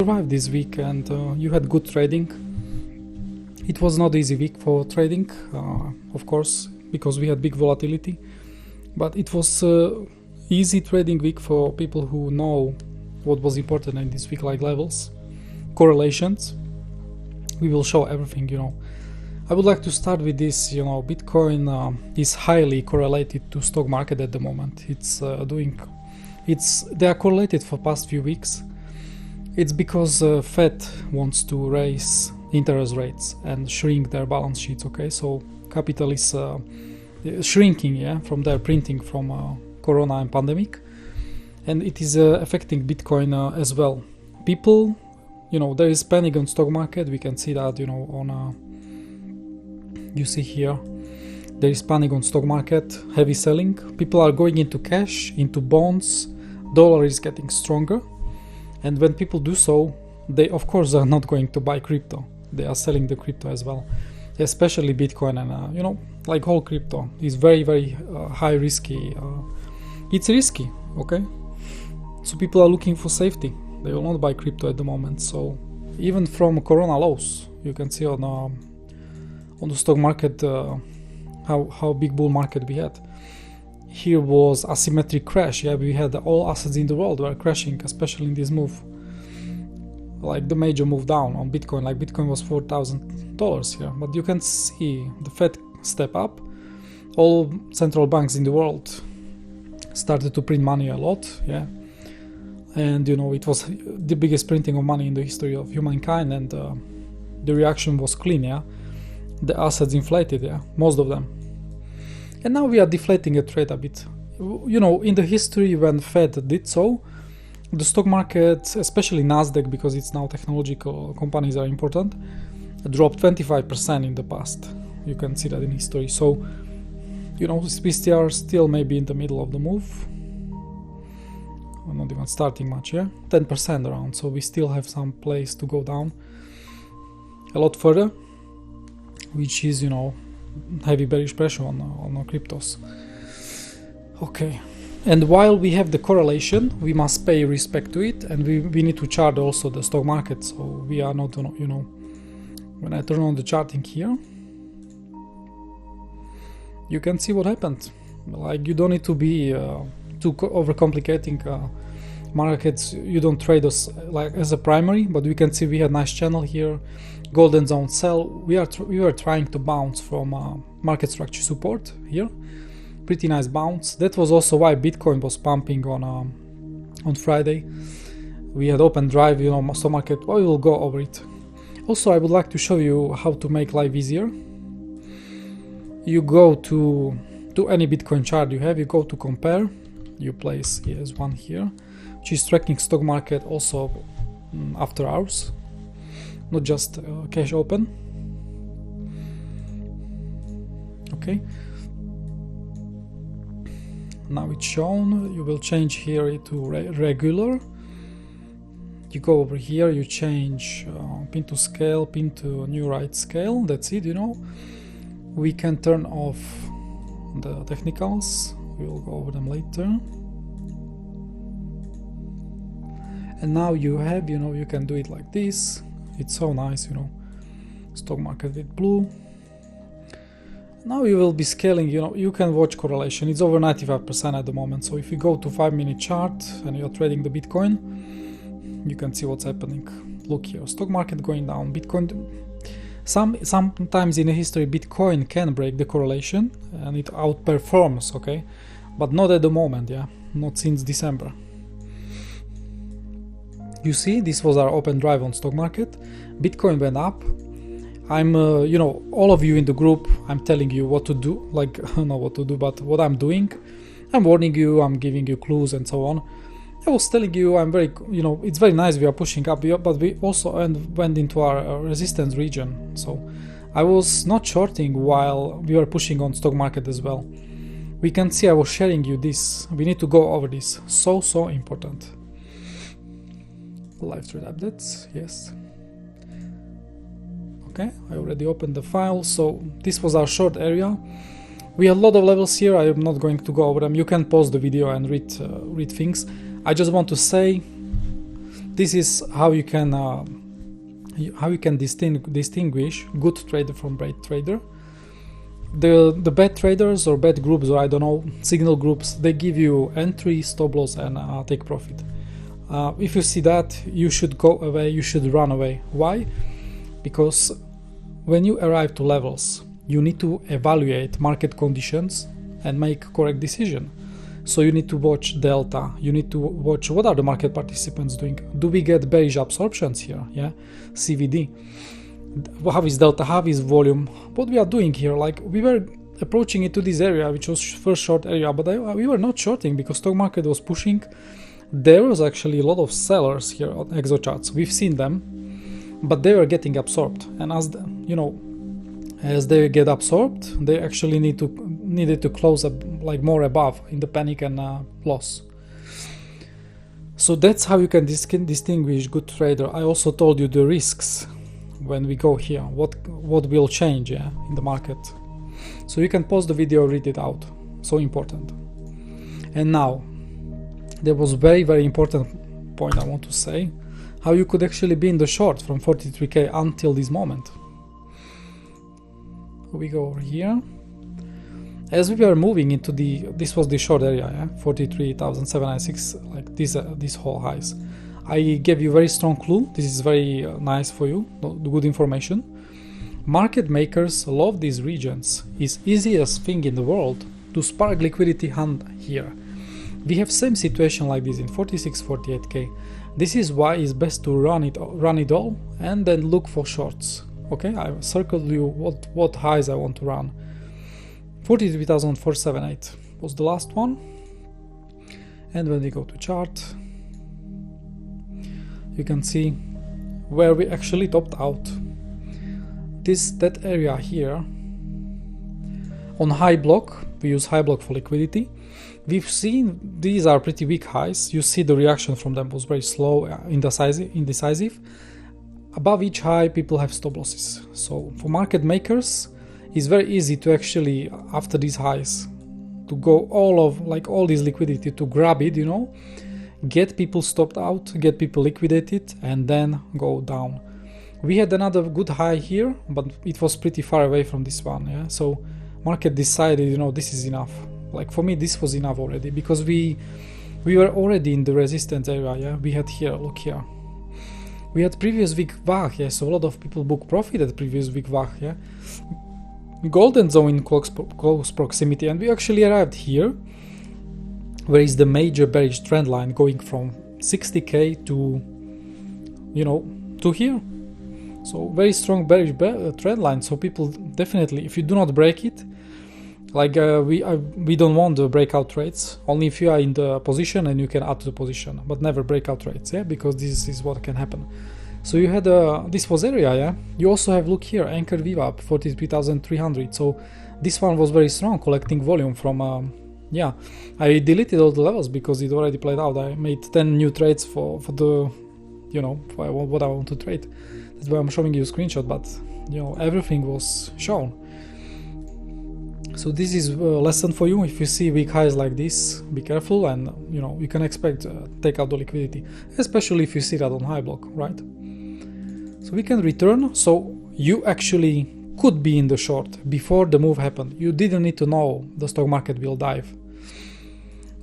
Survived this week, and you had good trading. It was not easy week for trading, of course, because we had big volatility, but it was easy trading week for people who know what was important in this week, like levels, correlations. We will show everything. I would like to start with this. Bitcoin is highly correlated to stock market at the moment. They are correlated for past few weeks. It's because Fed wants to raise interest rates and shrink their balance sheets. Okay, so capital is shrinking, from their printing from Corona and pandemic, and it is affecting Bitcoin as well. People, there is panic on stock market. We can see that, you see here, there is panic on stock market, heavy selling. People are going into cash, into bonds. Dollar is getting stronger. And when people do so, they of course are not going to buy crypto. They are selling the crypto as well, especially Bitcoin, and like whole crypto is very, very high risky. It's risky, okay? So people are looking for safety. They will not buy crypto at the moment. So even from Corona lows, you can see on the stock market how big bull market we had. Here was asymmetric crash. We had all assets in the world were crashing, especially in this move, like the major move down on Bitcoin. Like Bitcoin was $4,000 here, but you can see the Fed step up. All central banks in the world started to print money a lot, and it was the biggest printing of money in the history of humankind, and the reaction was clean, The assets inflated, most of them. And now we are deflating a trade a bit. In the history when Fed did so, the stock market, especially Nasdaq, because it's now technological companies are important, dropped 25% in the past. You can see that in history. So, we are still maybe in the middle of the move. We're not even starting much, 10% around. So we still have some place to go down a lot further, which is, heavy bearish pressure on cryptos. Okay, and while we have the correlation, we must pay respect to it, and we need to chart also the stock market. So we are not, when I turn on the charting here, you can see what happened. Like, you don't need to be too overcomplicating markets. You don't trade us like as a primary, but we can see we had nice channel here, golden zone sell. We were trying to bounce from market structure support here, pretty nice bounce. That was also why Bitcoin was pumping on Friday. We had open drive, stock market. We will go over it. Also, I would like to show you how to make life easier. You go to any Bitcoin chart you have, you go to compare, you place ES1 here, which is tracking stock market also after hours, not just cash open. Okay, now it's shown. You will change here to regular. You go over here, you change pin to scale, pin to new right scale. That's it. We can turn off the technicals. We will go over them later. And now you have, you can do it like this. It's so nice, stock market with blue. Now you will be scaling, you can watch correlation. It's over 95% at the moment. So if you go to 5-minute chart and you're trading the Bitcoin, you can see what's happening. Look here, stock market going down, Bitcoin. Sometimes in the history, Bitcoin can break the correlation and it outperforms, okay? But not at the moment, not since December. You see, this was our open drive on stock market. Bitcoin went up. I'm, all of you in the group, I'm telling you what to do. Like, I don't know what to do, but what I'm doing. I'm warning you, I'm giving you clues and so on. I was telling you, I'm very, it's very nice we are pushing up, but we also went into our resistance region. So I was not shorting while we were pushing on stock market as well. We can see I was sharing you this. We need to go over this. So important. Live trade updates, yes. Okay, I already opened the file. So this was our short area. We had a lot of levels here. I am not going to go over them. You can pause the video and read things. I just want to say this is how you can distinguish good trader from bad trader. The bad traders or bad groups, or I don't know, signal groups, they give you entry, stop loss, and take profit. If you see that, you should go away, you should run away. Why? Because when you arrive to levels, you need to evaluate market conditions and make correct decision. So you need to watch delta, you need to watch what are the market participants doing. Do we get bearish absorptions here? Yeah, CVD. How is delta, how is volume, what we are doing here. Like, we were approaching into this area, which was first short area, but we were not shorting because stock market was pushing. There was actually a lot of sellers here on Exocharts. We've seen them, but they were getting absorbed, and as as they get absorbed, they actually needed to close up like more above in the panic and loss. So that's how you can distinguish good trader. I also told you the risks when we go here, what will change, yeah, in the market. So you can pause the video, read it out. So important. And now there was very, very important point I want to say, how you could actually be in the short from 43k until this moment. We go over here. As we were moving into this was the short area, yeah? 43,796, like these whole highs. I gave you very strong clue. This is very nice for you, good information. Market makers love these regions. It's easiest thing in the world to spark liquidity hunt here. We have same situation like this in 46, 48k. This is why it's best to run it all and then look for shorts. Okay, I circled you what highs I want to run. 43,478 was the last one. And when we go to chart, you can see where we actually topped out. That area here on hyblock, we use hyblock for liquidity. We've seen these are pretty weak highs. You see the reaction from them was very slow, indecisive. Above each high, people have stop losses. So for market makers, it's very easy to actually, after these highs, to go all this liquidity, to grab it, get people stopped out, get people liquidated, and then go down. We had another good high here, but it was pretty far away from this one, yeah. So market decided, this is enough. Like, for me, this was enough already, because we were already in the resistance area, yeah. We had here, look here. We had previous week VWAP, yeah, so a lot of people book profit at previous week VWAP, yeah. Golden zone in close proximity, and we actually arrived here, where is the major bearish trend line going from 60k to, to here. So very strong bearish trend line. So people definitely, if you do not break it, like we don't want the breakout trades. Only if you are in the position and you can add to the position, but never breakout trades, yeah, because this is what can happen. So you had this was area, yeah. You also have, look here, anchor VWAP 43,300. So this one was very strong, collecting volume from. Yeah, I deleted all the levels because it already played out. I made 10 new trades for the, for what I want to trade. That's why I'm showing you a screenshot, but everything was shown. So this is a lesson for you. If you see weak highs like this, be careful, and you can expect take out the liquidity, especially if you see that on high block, right? So we can return. So you actually could be in the short before the move happened. You didn't need to know the stock market will dive.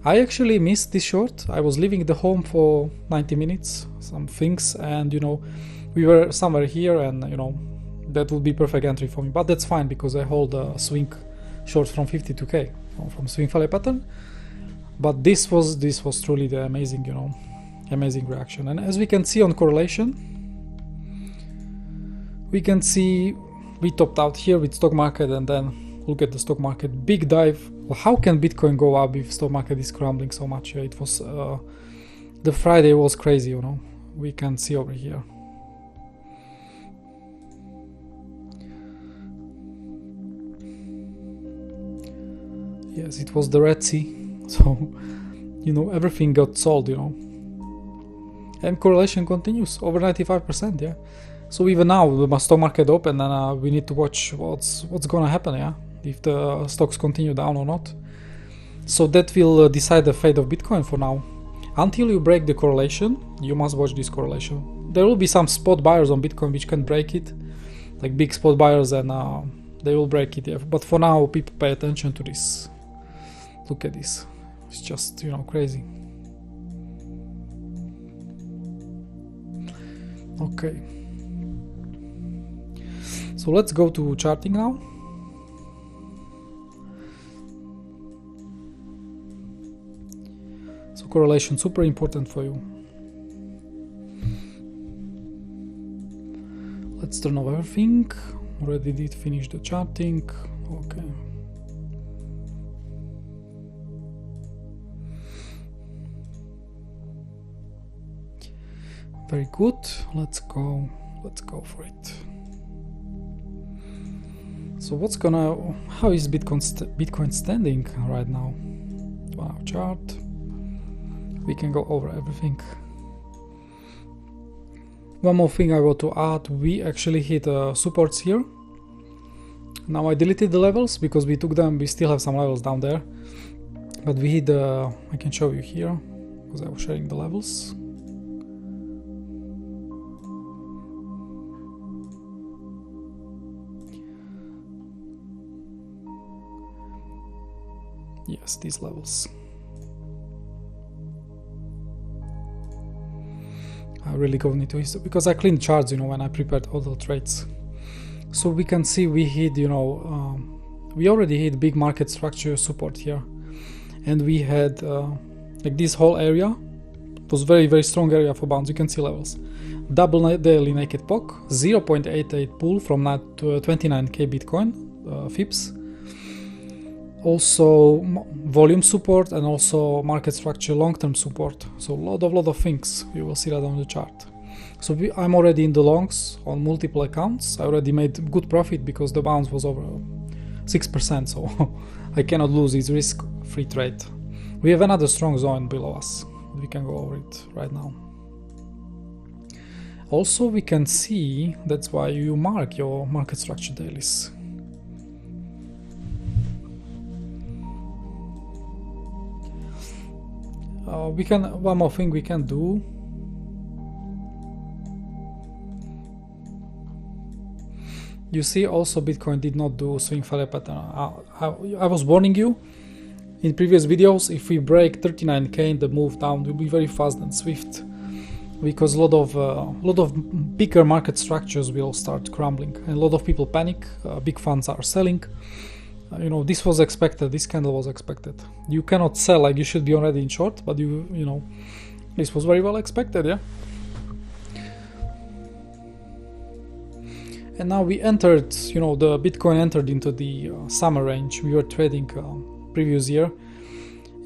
I actually missed this short. I was leaving the home for 90 minutes, some things, and we were somewhere here, and that would be perfect entry for me. But that's fine because I hold a swing short from 52k from swing failure pattern. But this was truly the amazing, amazing reaction. And as we can see on correlation, we can see we topped out here with stock market, and then look at the stock market, big dive. Well, how can Bitcoin go up if stock market is crumbling so much? Yeah, it was the Friday was crazy, we can see over here. Yes, it was the Red Sea, so everything got sold, and correlation continues over 95%, yeah. So even now the stock market open, and we need to watch what's gonna happen, yeah, if the stocks continue down or not. So that will decide the fate of Bitcoin for now. Until you break the correlation, you must watch this correlation. There will be some spot buyers on Bitcoin which can break it, like big spot buyers, and they will break it. Yeah. But for now, people pay attention to this. Look at this. It's just, you know, crazy. Okay. So let's go to charting now. So correlation, super important for you. Let's turn off everything. Already did finish the charting. Okay. Very good. Let's go for it. So how is Bitcoin standing right now? 1 hour chart. We can go over everything. One more thing I want to add, we actually hit supports here. Now I deleted the levels because we took them, we still have some levels down there. But we hit I can show you here, because I was sharing the levels. Yes, these levels. I really go into history because I cleaned charts, you know, when I prepared all the trades. So we can see we hit, you know, we already hit big market structure support here, and we had like this whole area was very, very strong area for bounce. You can see levels. Double daily naked POC, 0.88 pull from that 29k Bitcoin Fips. Also volume support and also market structure long-term support. So a lot of things. You will see that on the chart. So I'm already in the longs on multiple accounts. I already made good profit because the bounce was over 6%. So I cannot lose this risk-free trade. We have another strong zone below us. We can go over it right now. Also we can see, that's why you mark your market structure dailies. One more thing we can do. You see also Bitcoin did not do swing failure pattern. I was warning you in previous videos, if we break 39k, the move down will be very fast and swift, because a lot of bigger market structures will start crumbling and a lot of people panic. Big funds are selling. You know, this was expected. This candle was expected. You cannot sell, like you should be already in short, but you know, this was very well expected, yeah. And now we entered, you know, the Bitcoin entered into the summer range. We were trading previous year.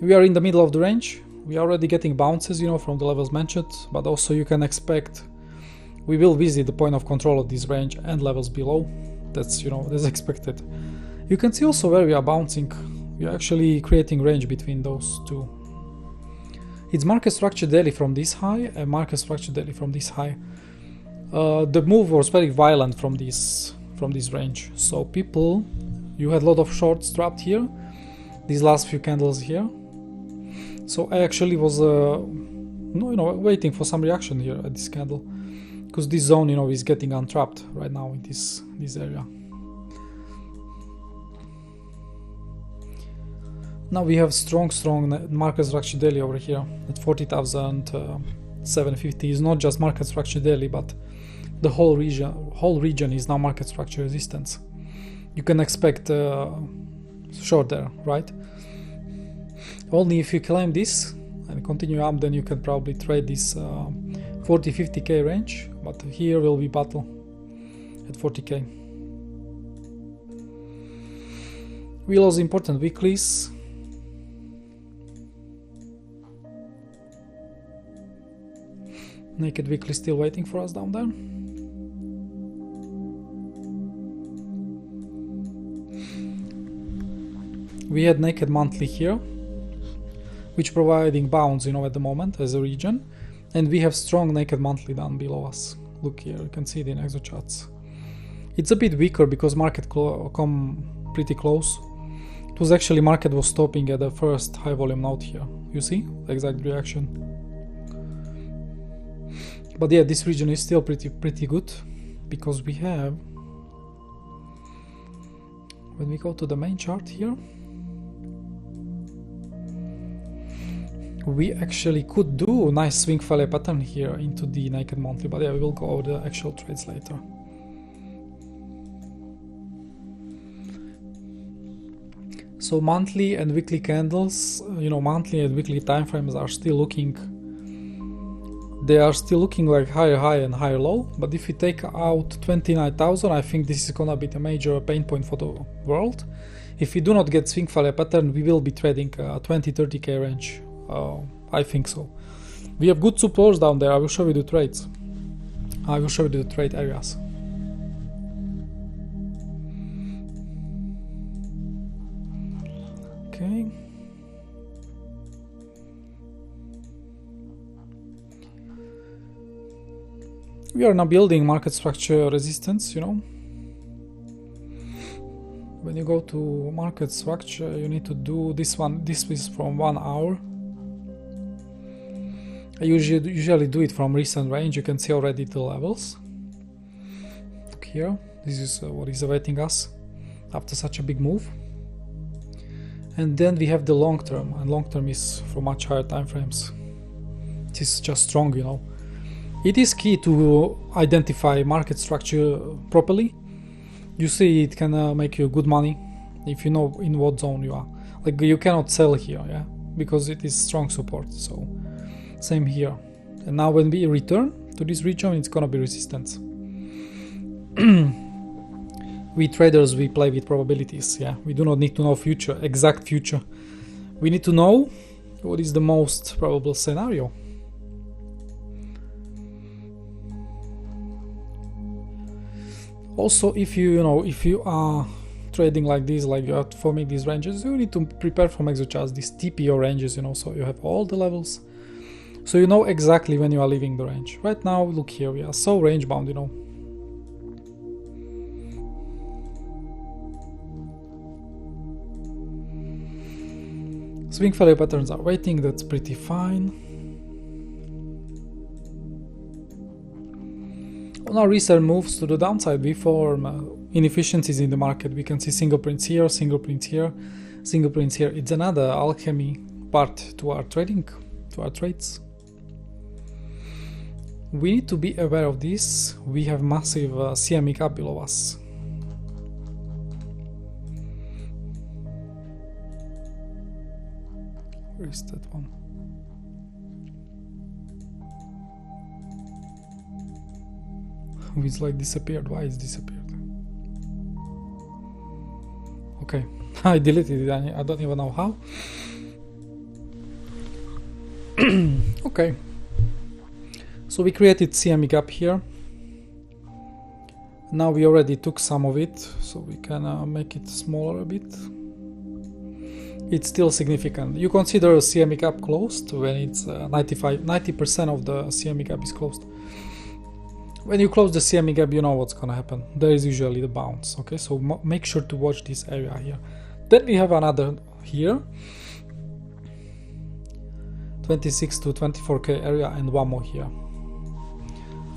We are in the middle of the range. We are already getting bounces, you know, from the levels mentioned, but also you can expect we will visit the point of control of this range and levels below. That's, you know, that's expected. You can see also where we are bouncing. We are actually creating range between those two. It's market structure daily from this high and market structure daily from this high. The move was very violent from this range. So people, you had a lot of shorts trapped here. These last few candles here. So I actually was, waiting for some reaction here at this candle, because this zone, you know, is getting untrapped right now in this area. Now we have strong market structure daily over here at 40,750. It's not just market structure daily, but the whole region is now market structure resistance. You can expect short there, right? Only if you claim this and continue up, then you can probably trade this 40-50k range, but here will be battle at 40k. We lost important weeklies. Naked weekly still waiting for us down there. We had naked monthly here, which providing bounce, you know, at the moment as a region, and we have strong naked monthly down below us. Look here, you can see it in Exocharts. It's a bit weaker because market come pretty close. It was actually market was stopping at the first high volume node here. You see the exact reaction. But yeah, this region is still pretty good, because we have, when we go to the main chart here, we actually could do a nice swing failure pattern here into the naked monthly, but yeah, we will go over the actual trades later. So monthly and weekly candles, monthly and weekly time frames are still looking, they are still looking like higher high and higher low. But if we take out 29,000, I think this is gonna be the major pain point for the world. If we do not get swing failure pattern, we will be trading 20-30k range. I think so. We have good supports down there. I will show you the trades. I will show you the trade areas. Okay. We are now building market structure resistance, When you go to market structure, you need to do this one. This is from 1 hour. I usually do it from recent range. You can see already the levels. Look here. This is what is awaiting us after such a big move. And then we have the long term, and long term is for much higher time frames. It is just strong, It is key to identify market structure properly. You see, it can make you good money if you know in what zone you are. Like, you cannot sell here, yeah, because it is strong support. So same here. And now when we return to this region, it's gonna be resistance. We traders, we play with probabilities, yeah. We do not need to know exact future. We need to know what is the most probable scenario. Also, if you are trading like this, like you are forming these ranges, you need to prepare from Exocharts these TPO ranges, so you have all the levels, so you know exactly when you are leaving the range. Right now, look here, we are so range bound, Swing failure patterns are waiting, that's pretty fine. On our recent moves to the downside, we form inefficiencies in the market. We can see single prints here, single prints here, single prints here. It's another alchemy part to our trading, to our trades. We need to be aware of this. We have massive CME gap below us. Where is that one? It's like disappeared. Why it's disappeared? Okay, I deleted it. I don't even know how. Okay, so we created CME gap here. Now we already took some of it, so we can make it smaller a bit. It's still significant. You consider a CME gap closed when it's 90% of the CME gap is closed. When you close the CME gap, you know what's gonna happen. There is usually the bounce, okay? So make sure to watch this area here. Then we have another here, 26 to 24k area, and one more here.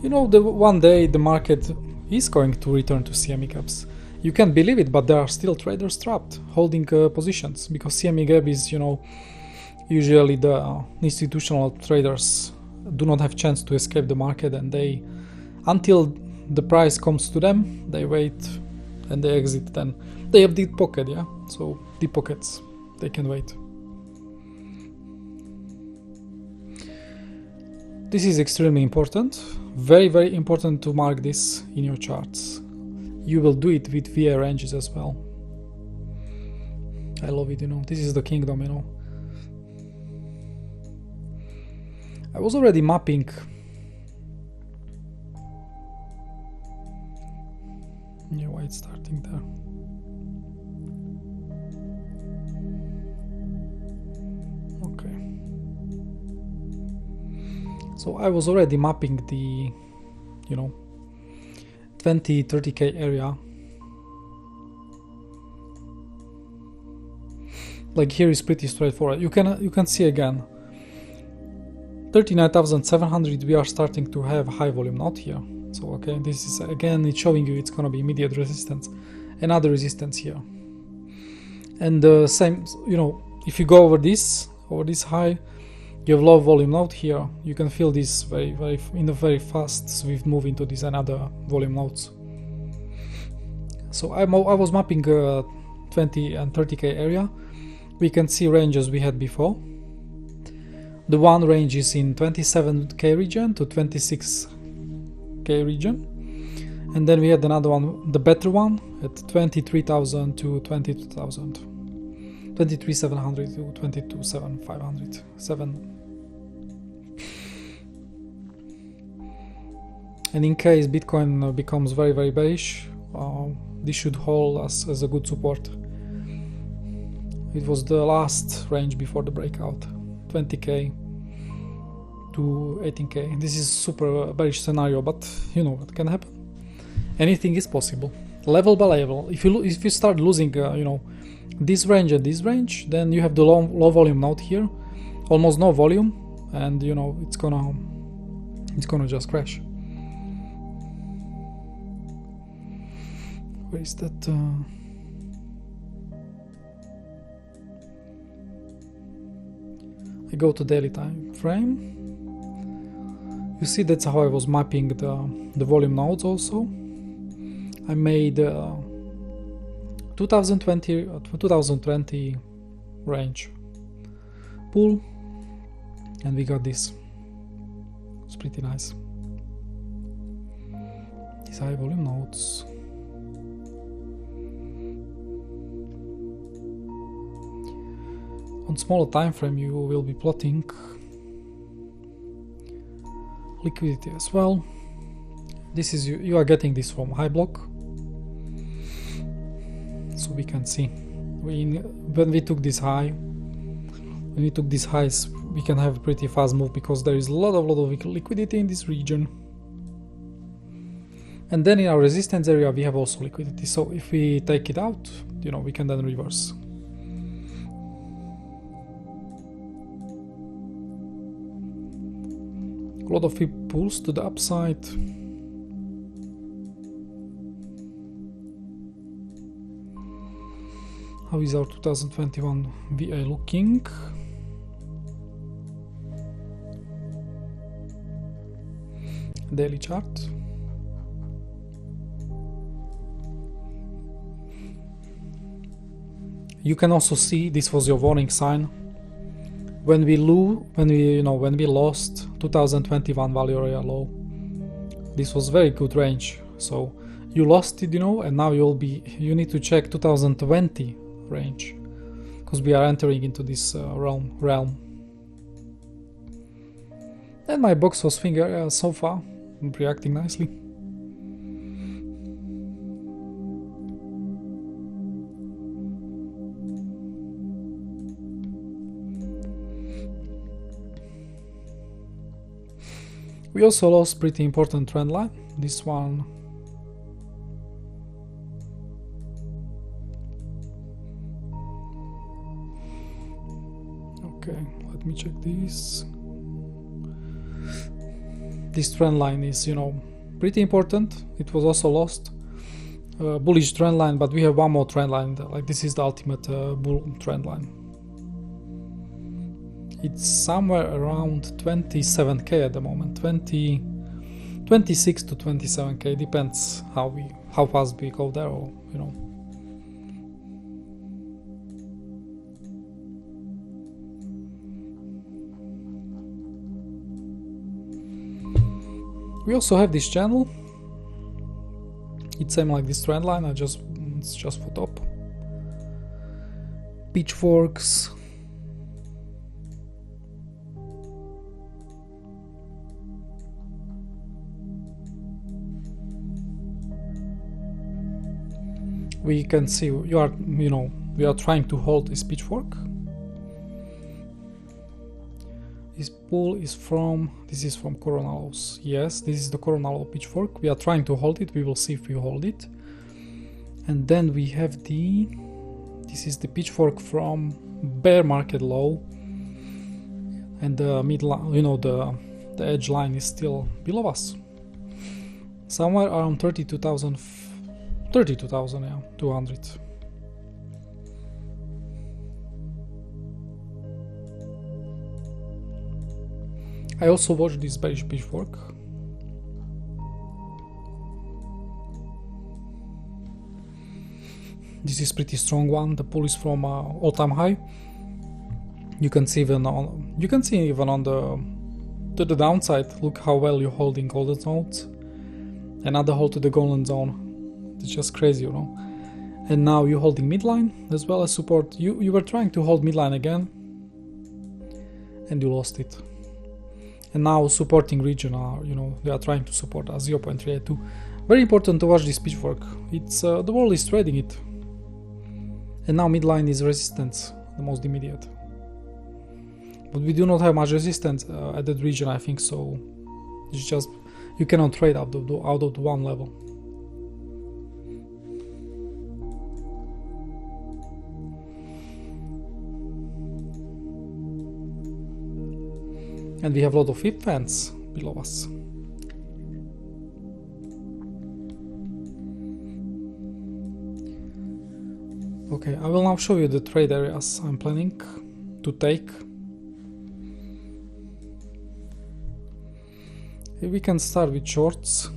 The one day the market is going to return to CME gaps. You can't believe it, but there are still traders trapped, holding positions, because CME gap is, usually the institutional traders do not have chance to escape the market, and they, until the price comes to them, they wait and they exit. Then they have deep pocket, yeah. So deep pockets, they can wait. This is extremely important, very, very important to mark this in your charts. You will do it with VA ranges as well. I love it, this is the kingdom, I was already mapping. Yeah, why it's starting there. Okay. So I was already mapping the, 20-30k area. Like here is pretty straightforward. You can see again. 39,700 we are starting to have high volume node here. So okay, this is again, it's showing you it's gonna be immediate resistance, another resistance here, and the same, you know, if you go over this high, you have low volume node here. You can feel this very very fast swift move into this another volume nodes. So I was mapping 20 and 30k area. We can see ranges we had before. The one range is in 27k region to 26k region, and then we had another one, the better one, at 23,000 to 22,000, 23,700 to 22,500, 7. And in case Bitcoin becomes very bearish, this should hold us as a good support. It was the last range before the breakout, 20k to 18k. This is super bearish scenario, but you know what can happen. Anything is possible, level by level. If you start losing, you know, this range and this range, then you have the low volume node here, almost no volume, and you know it's gonna just crash. Where is that? I go to daily time frame. You see, that's how I was mapping the volume nodes also. I made 2020 range pull, and we got this. It's pretty nice. These high volume nodes. On smaller time frame you will be plotting liquidity as well. This is you are getting this from hyblock, so we can see when we took this high, when we took these highs, we can have a pretty fast move because there is a lot of liquidity in this region. And then in our resistance area we have also liquidity, so if we take it out, you know, we can then reverse. A lot of pulls to the upside. How is our 2021 VA looking? Daily chart. You can also see this was your warning sign. When we lost 2021 value area low, this was very good range. So you lost it, you know, and now you need to check 2020 range, because we are entering into this realm. And my box was finger so far reacting nicely. We also lost pretty important trend line, this one. Okay, let me check this. This trend line is, you know, pretty important. It was also lost. Bullish trend line, but we have one more trend line. Like this is the ultimate bull trend line. It's somewhere around 27k at the moment, 26 to 27k, depends how fast we go there, or you know. We also have this channel. It's same like this trend line. It's just for top. Pitchforks. We can see we are trying to hold this pitchfork. This pull is from Corona lows. Yes, this is the Corona low pitchfork. We are trying to hold it. We will see if we hold it. And then we have this is the pitchfork from bear market low. and the midline, you know, the edge line is still below us, somewhere around 32,000, yeah, 200. I also watched this bearish pitchfork. This is pretty strong one. The pull is from all-time high. You can see even on to the downside. Look how well you're holding golden zones. Another hold to the golden zone. It's just crazy, you know. And now you're holding midline as well as support. You were trying to hold midline again, and you lost it. And now supporting region are, you know, they are trying to support us 0.382. Very important to watch this pitchfork. It's the world is trading it. And now midline is resistance, the most immediate. But we do not have much resistance at that region, I think, so it's just, you cannot trade out of the one level. And we have a lot of flip fans below us. Okay, I will now show you the trade areas I'm planning to take. Here we can start with shorts.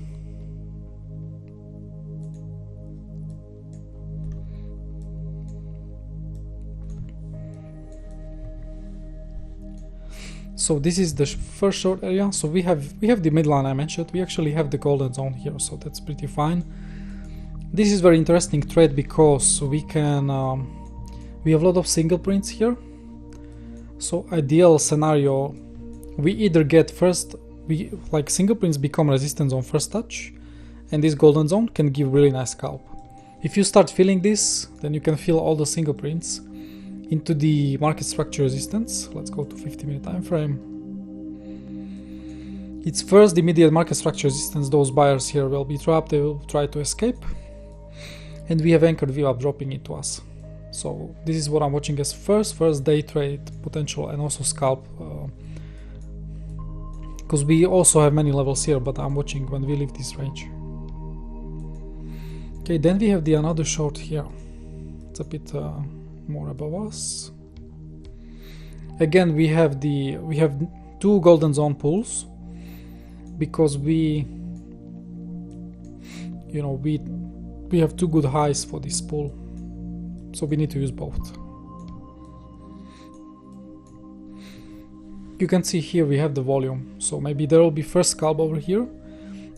So this is the first short area. So we have the midline I mentioned. We actually have the golden zone here, so that's pretty fine. This is very interesting trade because we can we have a lot of single prints here. So ideal scenario, we either get first, like single prints become resistance on first touch, and this golden zone can give really nice scalp. If you start feeling this, then you can feel all the single prints into the market structure resistance. Let's go to 50-minute time frame. It's first the immediate market structure resistance. Those buyers here will be trapped, they will try to escape. And we have anchored VWAP dropping into us. So this is what I'm watching as first day trade potential and also scalp. Because we also have many levels here, but I'm watching when we leave this range. Okay, then we have the another short here. It's a bit more above us. Again, we have two golden zone pulls because we have two good highs for this pull, so we need to use both. You can see here we have the volume, so maybe there will be first scalp over here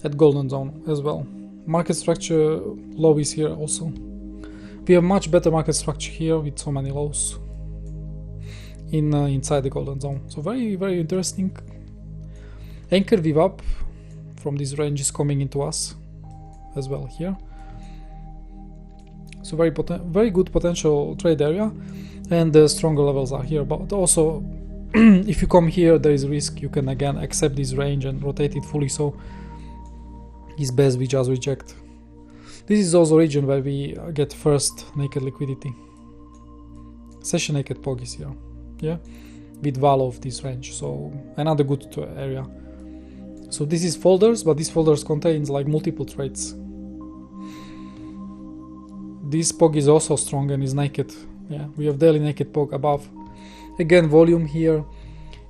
at golden zone as well. Market structure low is here also. We have much better market structure here with so many lows inside the golden zone. So very, very interesting. Anchor VWAP from this range is coming into us as well here. So very good potential trade area, and the stronger levels are here. But also, if you come here, there is a risk. You can again accept this range and rotate it fully. So it's best we just reject. This is also a region where we get first naked liquidity. Session naked POG is here, yeah, with value of this range. So another good area. So this is folders, but this folders contains like multiple trades. This POG is also strong and is naked. Yeah, we have daily naked POG above. Again, volume here.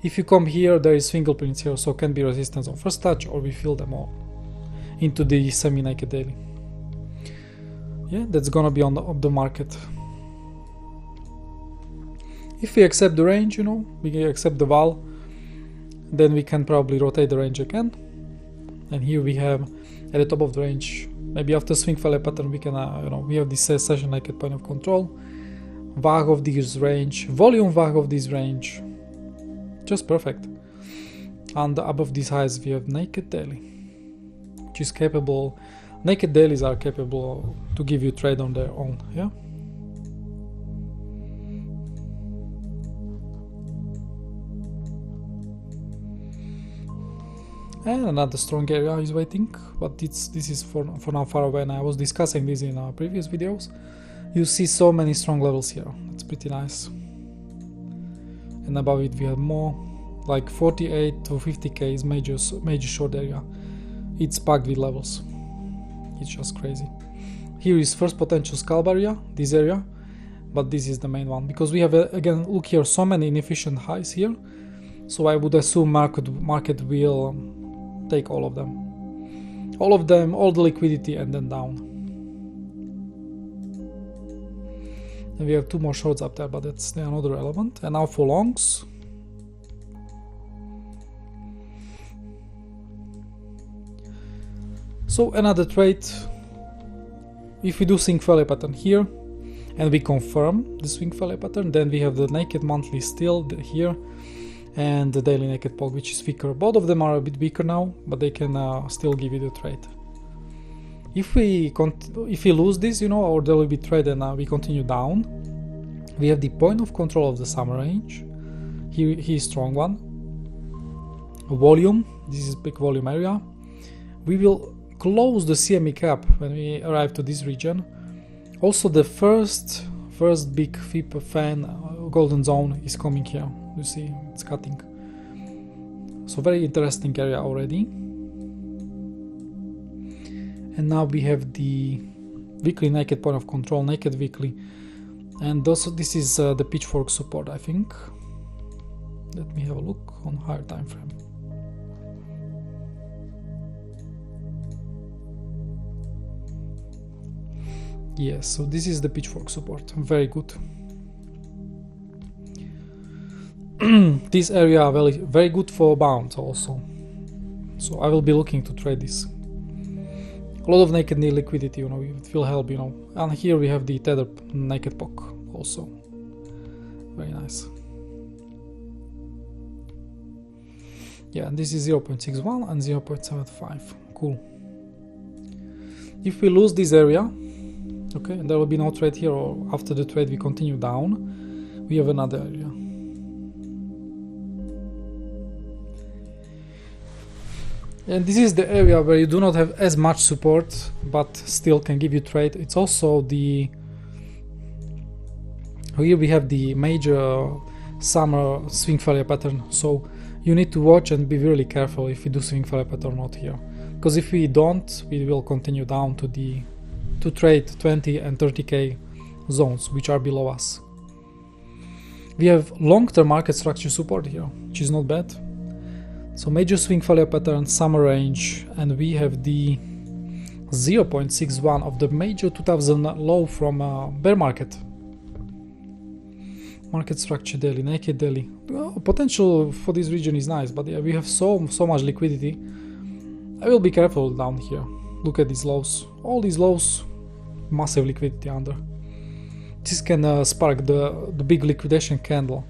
If you come here, there is fingerprints here, so can be resistance on first touch, or we fill them all into the semi-naked daily. Yeah, that's gonna be on the market. If we accept the range, we accept the val, then we can probably rotate the range again. And here we have at the top of the range, maybe after swing failure pattern, we can, we have this session naked point of control, VAG of this range, volume VAG of this range, just perfect. And above these highs, we have naked daily, which is capable. Naked dailies are capable to give you trade on their own, yeah. And another strong area is waiting, but this is for now far away, and I was discussing this in our previous videos. You see so many strong levels here, it's pretty nice. And above it we have more, like 48 to 50k is major short area. It's packed with levels. It's just crazy. Here is first potential scalp area, this area, but this is the main one because we have again, look here, so many inefficient highs here. So I would assume market will take all of them, all the liquidity, and then down. And we have two more shorts up there, but they are not relevant. And now for longs. So another trade, if we do swing failure pattern here and we confirm the swing failure pattern, then we have the naked monthly still here and the daily naked pog, which is weaker. Both of them are a bit weaker now, but they can still give you the trade. If we lose this, you know, or there will be trade and we continue down, we have the point of control of the summer range. Here is strong one. Volume, this is big volume area. We will close the CME cap when we arrive to this region. Also the first big FIP fan golden zone is coming here. You see it's cutting. So very interesting area already. And now we have the weekly naked point of control, naked weekly, and also this is the pitchfork support, I think. Let me have a look on higher time frame. Yes, so this is the pitchfork support. Very good. This area very good for bounce also. So I will be looking to trade this. A lot of naked liquidity, you know, it will help, you know. And here we have the tether naked poke also. Very nice. Yeah, and this is 0.61 and 0.75. Cool. If we lose this area, okay, and there will be no trade here, or after the trade we continue down, we have another area. And this is the area where you do not have as much support, but still can give you trade. It's also the... Here we have the major summer swing failure pattern. So you need to watch and be really careful if we do swing failure pattern or not here. Because if we don't, we will continue down to trade 20 and 30k zones, which are below us. We have long-term market structure support here, which is not bad. So major swing failure pattern, summer range, and we have the 0.61 of the major 2000 low from bear market. Market structure daily, naked daily. Well, potential for this region is nice, but yeah, we have so much liquidity. I will be careful down here. Look at these lows. All these lows, massive liquidity under. This can spark the big liquidation candle,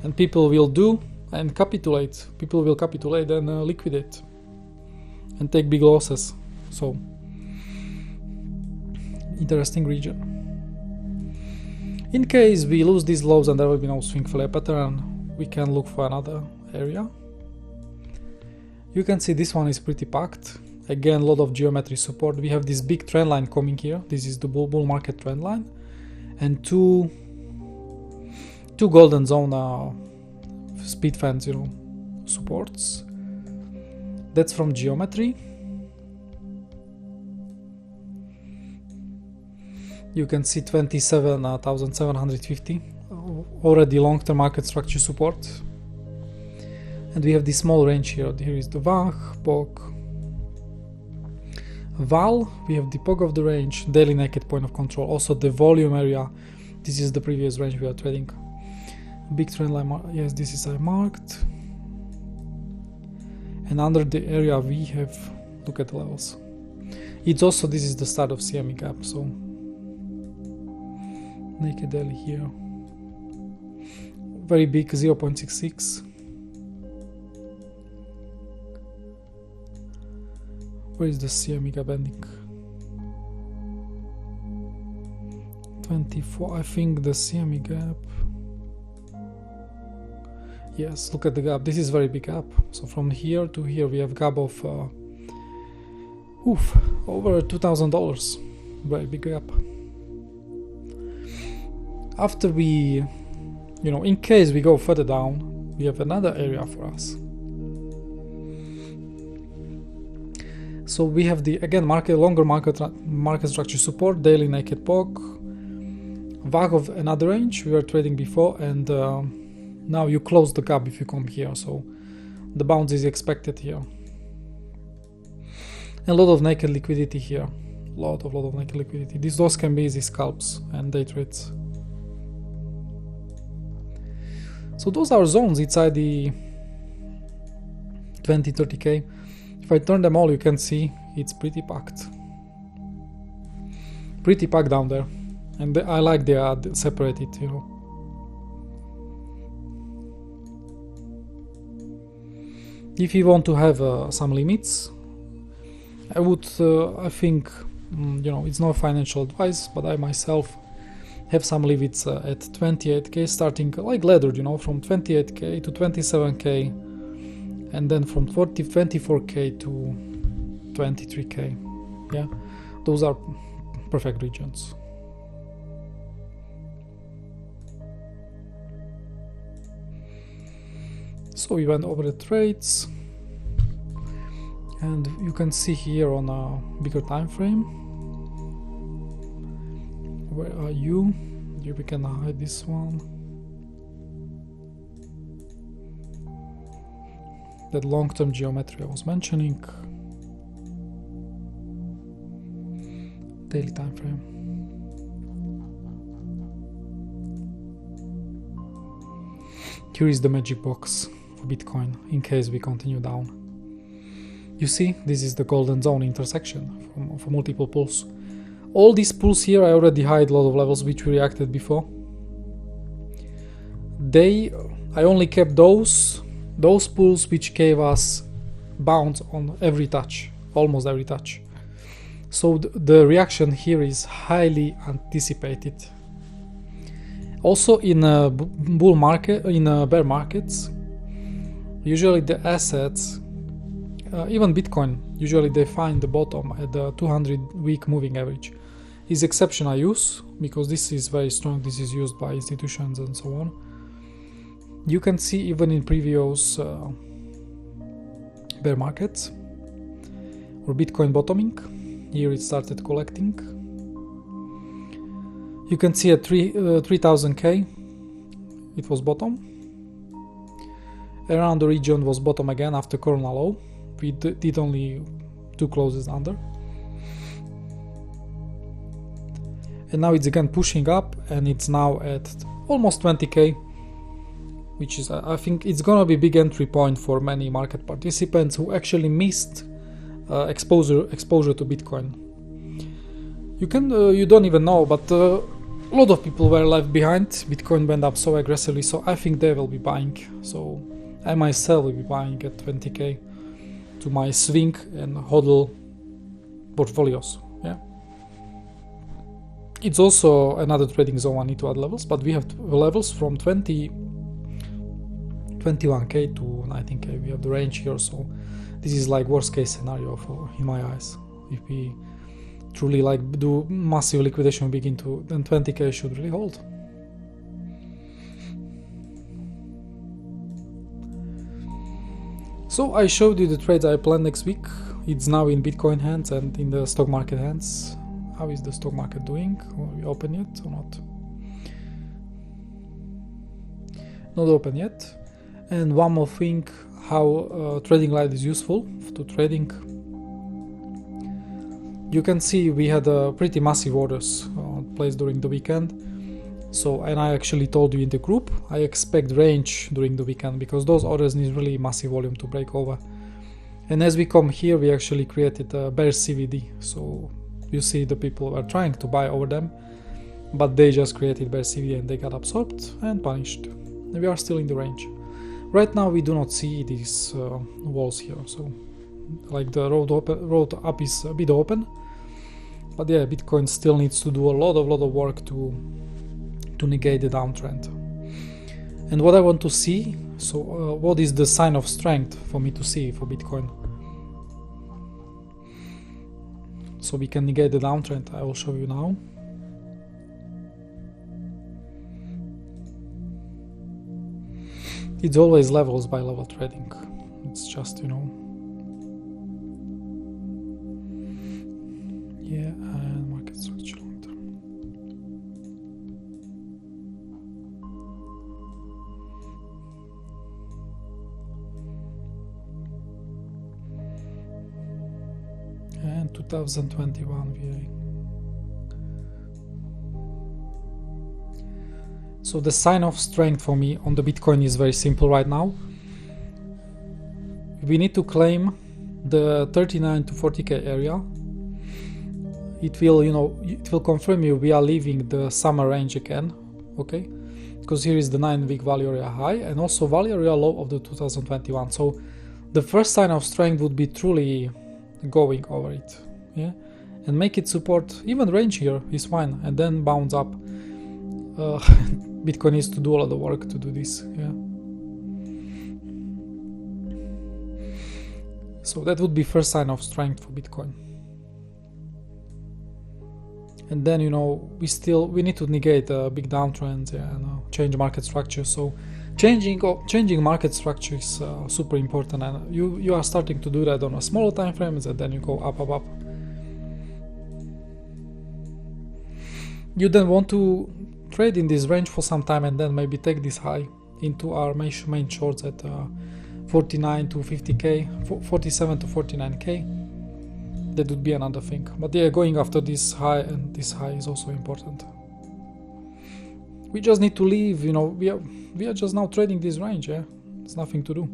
and people will do and capitulate. People will capitulate and liquidate and take big losses. So interesting region. In case we lose these lows and there will be no swing failure pattern, we can look for another area. You can see this one is pretty packed. Again, a lot of geometry support. We have this big trend line coming here. This is the bull market trend line, and two golden zone speed fans, you know, supports. That's from geometry. You can see 27,750 already long-term market structure support. And we have this small range here. Here is the VAH, POG, VAL. We have the POG of the range, daily naked point of control. Also the volume area. This is the previous range we are trading. Big trend line, yes, this is marked. And under the area we have, look at the levels. It's also, this is the start of CME gap, so naked daily here. Very big, 0.66. Where is the CME gap ending? 24, I think the CME gap. Yes, look at the gap. This is very big gap. So from here to here we have gap of over $2,000. Very big gap. After we, you know, in case we go further down, we have another area for us. So we have the again longer market structure support, daily naked POG, VAG of another range we were trading before, and now you close the gap if you come here, so the bounce is expected here. A lot of naked liquidity here, lot of naked liquidity. Those can be easy scalps and day trades. So those are zones inside the 20-30k. If I turn them all, you can see it's pretty packed. Pretty packed down there. And I like they are separated, you know. If you want to have some limits, I would, I think, you know, it's not financial advice, but I myself have some limits at 28k, starting like laddered, you know, from 28k to 27k, and then from 24k to 23k. Yeah, those are perfect regions. So we went over the trades, and you can see here on a bigger time frame. Where are you? Here we can hide this one. That long-term geometry I was mentioning. Daily time frame. Here is the magic box for Bitcoin in case we continue down. You see, this is the golden zone intersection for multiple pulls. All these pulls here, I already hide a lot of levels which we reacted before. I only kept those pulls which gave us bounce on every touch, almost every touch. So the reaction here is highly anticipated. Also in a bull market, in bear markets, usually the assets, even Bitcoin, usually they find the bottom at the 200-week moving average. Is exception I use because this is very strong. This is used by institutions and so on. You can see even in previous bear markets or Bitcoin bottoming. Here it started collecting. You can see at 3000k it was bottom. Around the region was bottom again after Corona low. We did only 2 closes under. And now it's again pushing up, and it's now at almost 20k, which is, I think it's gonna be a big entry point for many market participants who actually missed exposure to Bitcoin. You don't even know, but a lot of people were left behind. Bitcoin went up so aggressively, so I think they will be buying. So I myself will be buying at 20k to my swing and hodl portfolios. Yeah. It's also another trading zone. I need to add levels, but we have levels from 21k to 19k. We have the range here, so this is like worst case scenario in my eyes. If we truly like do massive liquidation begin to, then 20k should really hold. So I showed you the trades I plan next week. It's now in Bitcoin hands and in the stock market hands. How is the stock market doing? Are we open yet or not? Not open yet. And one more thing, how Tradinglite is useful to trading. You can see we had pretty massive orders placed during the weekend. So, and I actually told you in the group, I expect range during the weekend because those orders need really massive volume to break over. And as we come here, we actually created a bear CVD. So you see the people were trying to buy over them, but they just created bear CVD and they got absorbed and punished. And we are still in the range. Right now we do not see these walls here. So like the road up is a bit open. But yeah, Bitcoin still needs to do a lot of work to negate the downtrend. And what I want to see, so what is the sign of strength for me to see for Bitcoin? So we can negate the downtrend. I will show you now. It's always levels by level trading. It's just, you know. Yeah, and market structure long term. And 2021 VA. So the sign of strength for me on the Bitcoin is very simple right now. We need to claim the 39 to 40k area. It will, you know, it will confirm you we are leaving the summer range again, okay? Because here is the 9-week value area high and also value area low of the 2021. So the first sign of strength would be truly going over it, yeah, and make it support. Even range here is fine, and then bounce up. Bitcoin needs to do all of the work to do this, yeah. So that would be first sign of strength for Bitcoin. And then, you know, we need to negate big downtrends, yeah, and change market structure. So changing market structure is super important, and you are starting to do that on a smaller time frames, and then you go up. You then want to trade in this range for some time and then maybe take this high into our main shorts at 49 to 50k, 47 to 49k. That would be another thing. But yeah, going after this high and this high is also important. We just need to leave, you know, we are just now trading this range, yeah. It's nothing to do.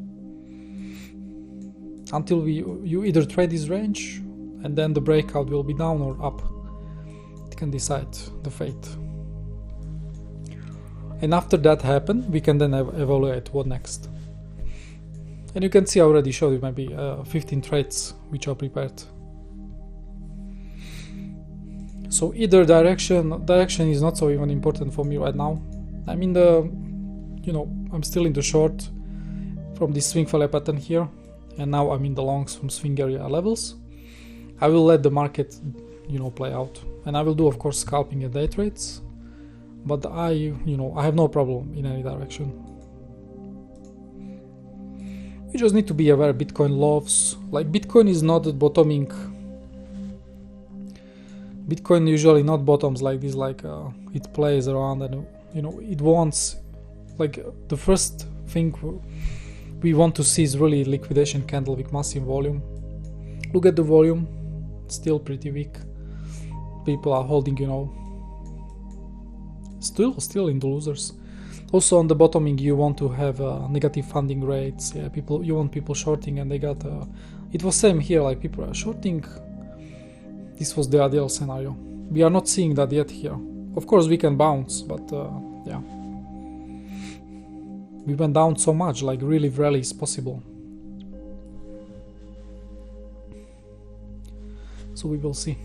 Until you either trade this range and then the breakout will be down or up. It can decide the fate. And after that happen, we can then evaluate what next. And you can see I already showed you maybe 15 trades which are prepared. So either direction is not so even important for me right now. I'm in the, you know, I'm still in the short from this swing failure pattern here, and now I'm in the longs from swing area levels. I will let the market, you know, play out, and I will do, of course, scalping and day trades. But I have no problem in any direction. You just need to be aware Bitcoin loves, like Bitcoin is not bottoming. Bitcoin usually not bottoms like this, like it plays around, and you know, it wants, like the first thing we want to see is really liquidation candle with massive volume. Look at the volume, still pretty weak. People are holding, you know, still in the losers. Also on the bottoming you want to have negative funding rates. Yeah, you want people shorting, and they got it was same here, like people are shorting. This was the ideal scenario. We are not seeing that yet here. Of course we can bounce, but yeah, we went down so much, like really rarely is possible. So we will see.